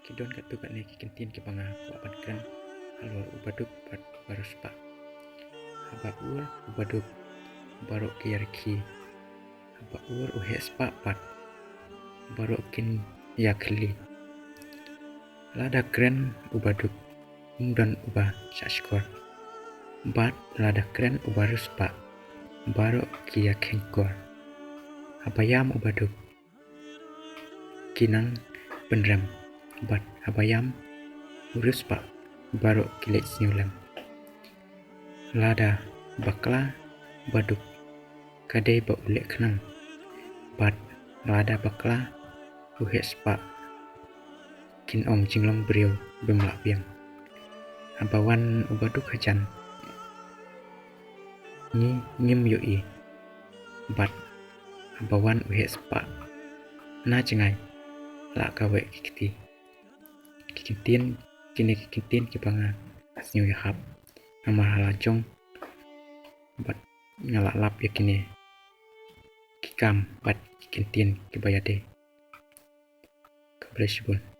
Kidon katu kat ne kikentin ke panga ko apan kren halwar ubaduk barus pa haba ur ubaduk barok ki yarki haba ur uhe spa pat barok kin yakli lada kren ubaduk dan ubah syashkor bat lada kren ubarus pa barok ki yakhengkor habayam ubaduk kinang penrem bat habayam urus pa barok kilet sinulam lada bakla baduk kadai ba ulek kenang bat lada bakla uhe spa kin ong jinglong beriau bemlak biang habawan ubaduk hajan ni ngim yoi bat habawan uhe spa na cengai la kawe kikintin kini kikintin kipanga asnyu yahap amar halajong bat ngalak lap yakini kikam bat kikintin kibayade kablesibun